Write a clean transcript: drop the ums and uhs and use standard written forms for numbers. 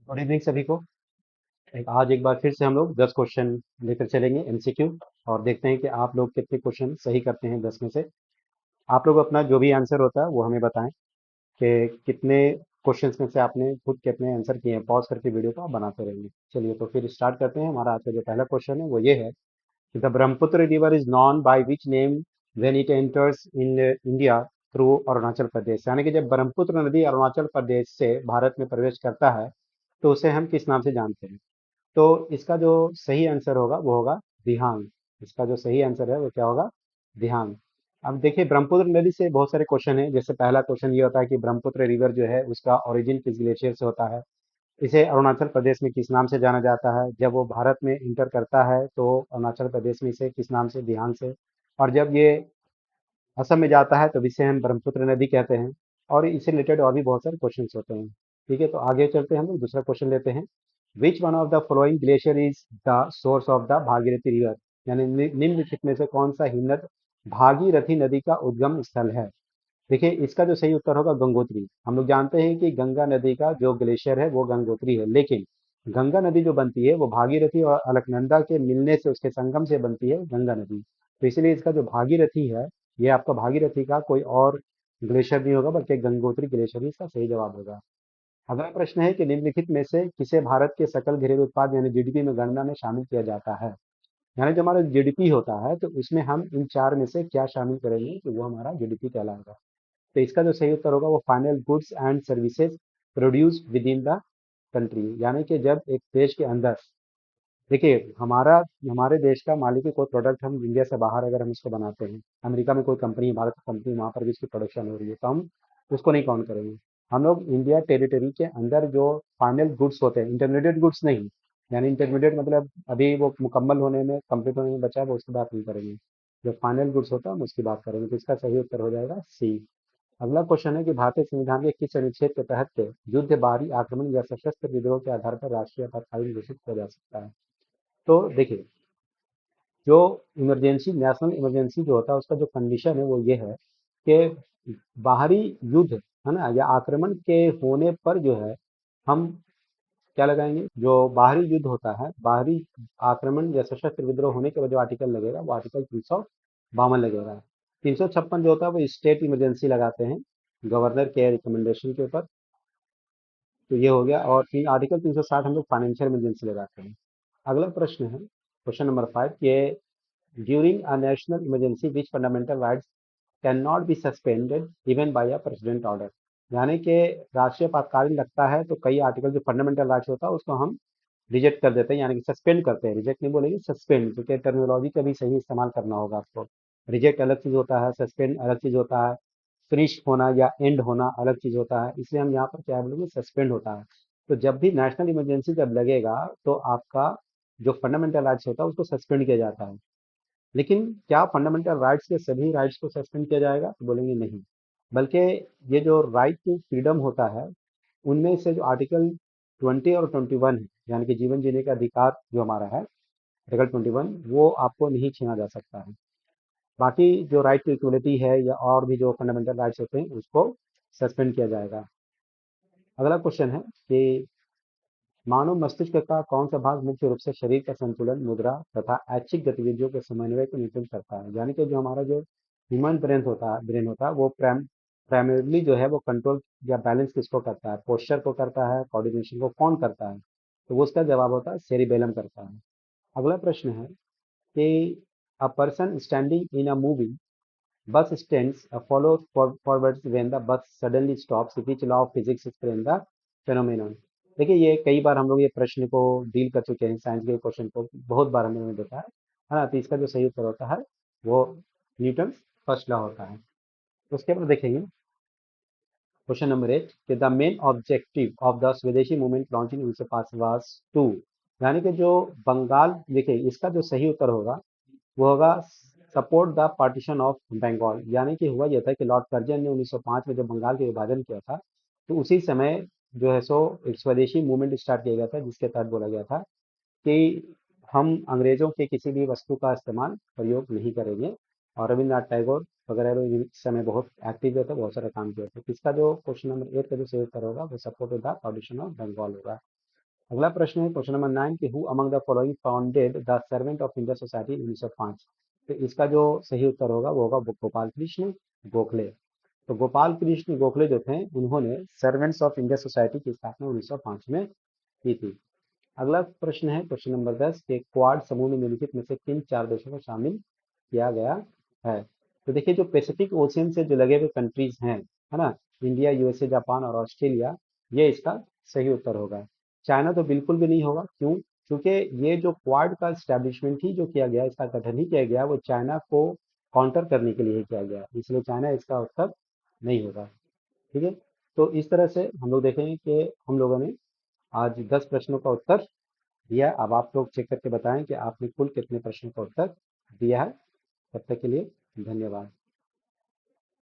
Good evening सभी को। आज एक बार फिर से हम लोग 10 क्वेश्चन लेकर चलेंगे एमसीक्यू, और देखते हैं कि आप लोग कितने क्वेश्चन सही करते हैं 10 में से। आप लोग अपना जो भी आंसर होता है वो हमें बताएं कि कितने क्वेश्चंस में से आपने खुद कितने आंसर किए हैं। पॉज करके वीडियो को आप बनाते रहेंगे। चलिए तो फिर स्टार्ट करते हैं। हमारा आज का जो पहला क्वेश्चन है वो ये है कि the Brahmaputra river is known by which name when it enters in India through Arunachal Pradesh. यानी कि जब ब्रह्मपुत्र नदी अरुणाचल प्रदेश से भारत में प्रवेश करता है तो उसे हम किस नाम से जानते हैं। तो इसका जो सही आंसर होगा वो होगा दिहांग। इसका जो सही आंसर है वो क्या होगा? दिहांग। अब देखिए, ब्रह्मपुत्र नदी से बहुत सारे क्वेश्चन हैं। जैसे पहला क्वेश्चन ये होता है कि ब्रह्मपुत्र रिवर जो है उसका ओरिजिन किस ग्लेशियर से होता है। इसे अरुणाचल प्रदेश में किस नाम से जाना जाता है। जब वो भारत में इंटर करता है तो अरुणाचल प्रदेश में इसे किस नाम से? दिहांग से। और जब ये असम में जाता है तो इसे हम ब्रह्मपुत्र नदी कहते हैं। और इससे रिलेटेड और भी बहुत सारे क्वेश्चन होते हैं। ठीक है, तो आगे चलते हैं, हम लोग दूसरा क्वेश्चन लेते हैं। Which one of the following glacier is the source of the Bhagirathi river. यानी निम्नलिखित में से कौन सा हिमनद भागीरथी नदी का उद्गम स्थल है। देखिए, इसका जो सही उत्तर होगा गंगोत्री। हम लोग जानते हैं कि गंगा नदी का जो ग्लेशियर है वो गंगोत्री है, लेकिन गंगा नदी जो बनती है वो भागीरथी और अलकनंदा के मिलने से, उसके संगम से बनती है गंगा नदी। तो इसलिए इसका जो भागीरथी है, ये आपका भागीरथी का कोई और ग्लेशियर नहीं होगा बल्कि गंगोत्री ग्लेशियर ही इसका सही जवाब होगा। अगला प्रश्न है कि निम्नलिखित में से किसे भारत के सकल घरेलू उत्पाद यानी जीडीपी में गणना में शामिल किया जाता है। यानी जो हमारा जीडीपी होता है तो उसमें हम इन चार में से क्या शामिल करेंगे कि वो हमारा जीडीपी कहलाएगा। तो इसका जो सही उत्तर होगा वो final goods and services produced with in the country. यानी कि जब एक देश के अंदर, देखिए, हमारा हमारे देश का मालिक ही कोई प्रोडक्ट हम इंडिया से बाहर अगर हम इसको बनाते हैं, अमेरिका में कोई कंपनी, भारत की कंपनी, वहाँ पर भी इसकी प्रोडक्शन हो रही है, तो हम उसको नहीं काउंट करेंगे। हम लोग इंडिया टेरिटरी के अंदर जो फाइनल गुड्स होते हैं, इंटरमीडिएट गुड्स नहीं। यानी इंटरमीडिएट मतलब अभी वो मुकम्मल होने में, कंप्लीट होने में बचा है, वो उसकी बात नहीं करेंगे। जो फाइनल गुड्स होता है हम उसकी बात करेंगे। तो इसका सही उत्तर हो जाएगा सी। अगला क्वेश्चन है कि भारतीय संविधान के किस अनुच्छेद के तहत के युद्ध, बाहरी आक्रमण या सशस्त्र विद्रोह के आधार पर राष्ट्रीय आपातकालीन घोषित किया जा सकता है। तो देखिए, जो इमरजेंसी, नेशनल इमरजेंसी जो होता है उसका जो कंडीशन है वो ये है कि बाहरी युद्ध है ना, या आक्रमण के होने पर जो है हम क्या लगाएंगे। जो बाहरी युद्ध होता है, बाहरी आक्रमण या सशस्त्र विद्रोह होने के बाद जो आर्टिकल लगेगा वो आर्टिकल 352 लगेगा। 356 जो होता है वो स्टेट इमरजेंसी लगाते हैं गवर्नर के रिकमेंडेशन के ऊपर। तो ये हो गया। और तीन आर्टिकल 360 हम लोग फाइनेंशियल इमरजेंसी लगाते हैं। अगला प्रश्न है क्वेश्चन नंबर 5 के during a national emergency which fundamental rights can not be suspended even bye a president order. यानी कि राष्ट्रीय आपातकालीन लगता है तो कई आर्टिकल जो फंडामेंटल राइट्स होता है उसको हम रिजेक्ट कर देते हैं, यानी कि सस्पेंड करते हैं। रिजेक्ट नहीं बोलेंगे, सस्पेंड, क्योंकि टर्मिनोलॉजी का भी सही इस्तेमाल करना होगा आपको। रिजेक्ट अलग चीज होता है, सस्पेंड अलग चीज होता है, फिनिश होना या एंड होना अलग चीज होता है। इसलिए हम यहाँ पर क्या बोलेंगे, सस्पेंड होता है। तो जब भी नेशनल इमरजेंसी जब लगेगा तो आपका जो फंडामेंटल राइट्स होता है उसको सस्पेंड किया जाता है। लेकिन क्या फंडामेंटल राइट्स के सभी राइट्स को सस्पेंड किया जाएगा? तो बोलेंगे नहीं। बल्कि ये जो राइट टू फ्रीडम होता है उनमें से जो आर्टिकल 20 और 21 है, यानी कि जीवन जीने का अधिकार जो हमारा है, आर्टिकल 21, वो आपको नहीं छीना जा सकता है। बाकी जो राइट टू इक्वलिटी है या और भी जो फंडामेंटल राइट्स होते हैं उसको सस्पेंड किया जाएगा। अगला क्वेश्चन है कि मानव मस्तिष्क का कौन सा भाग मुख्य रूप से शरीर का संतुलन, मुद्रा तथा ऐच्छिक गतिविधियों के समन्वय को नियंत्रित करता है। यानी कि जो हमारा जो ह्यूमन ब्रेन होता है वो प्राइमरली जो है वो कंट्रोल या बैलेंस किसको करता है? पोस्चर को करता है, कोऑर्डिनेशन को कौन करता है? तो वो उसका जवाब होता है सेरिबेलम करता है। अगला प्रश्न है कि a person standing in a movie bus stands follow forwards when the bus suddenly stops, which law of physics explain the phenomenon। देखिए, ये कई बार हम लोग ये प्रश्न को डील कर चुके हैं, साइंस के क्वेश्चन को बहुत बार हमने देखा है ना। तो इसका जो सही उत्तर होता है वो न्यूटन फर्स्ट लॉ होता है। तो उसके बाद देखेंगे क्वेश्चन नंबर 8 कि the main objective of the Swadeshi movement launch in 1905 was to. यानी कि जो बंगाल, देखिए इसका जो सही उत्तर होगा वो होगा support the partition of Bengal. यानी कि हुआ यह था कि लॉर्ड कर्जन ने 1905 में जब बंगाल के विभाजन किया था तो उसी समय जो है सो एक स्वदेशी मूवमेंट स्टार्ट किया गया था, जिसके तहत बोला गया था कि हम अंग्रेजों के किसी भी वस्तु का इस्तेमाल, प्रयोग नहीं करेंगे। और रविन्द्रनाथ टैगोर वगैरह लोग इस समय बहुत एक्टिव थे, बहुत सारा काम किए थे। इसका जो क्वेश्चन नंबर 8 का जो सही उत्तर होगा वो support the partition of Bengal होगा। अगला प्रश्न है क्वेश्चन नंबर 9 कि who among the following founded the servant of India society 1905। तो इसका जो सही उत्तर होगा वो होगा गोपाल कृष्ण गोखले। तो गोपाल कृष्ण गोखले जो थे उन्होंने सर्वेंट्स ऑफ इंडिया सोसाइटी की स्थापना 1905 में की थी। अगला प्रश्न है क्वेश्चन नंबर 10 के क्वाड समूह में निम्नलिखित में से किन चार देशों को शामिल किया गया है। तो देखिए जो पैसिफिक ओशियन से जो लगे हुए कंट्रीज हैं, है ना, इंडिया, यूएसए, जापान और ऑस्ट्रेलिया, ये इसका सही उत्तर होगा। चाइना तो बिल्कुल भी नहीं होगा, क्यों? क्योंकि ये जो क्वाड का स्टैब्लिशमेंट ही जो किया गया, इसका गठन ही किया गया, वो चाइना को काउंटर करने के लिए ही किया गया, इसलिए चाइना इसका उत्तर नहीं होगा। ठीक है, तो इस तरह से हम लोग देखेंगे कि हम लोगों ने आज 10 प्रश्नों का उत्तर दिया। अब आप लोग चेक करके बताएं कि आपने कुल कितने प्रश्नों का उत्तर दिया है। तब तक के लिए धन्यवाद।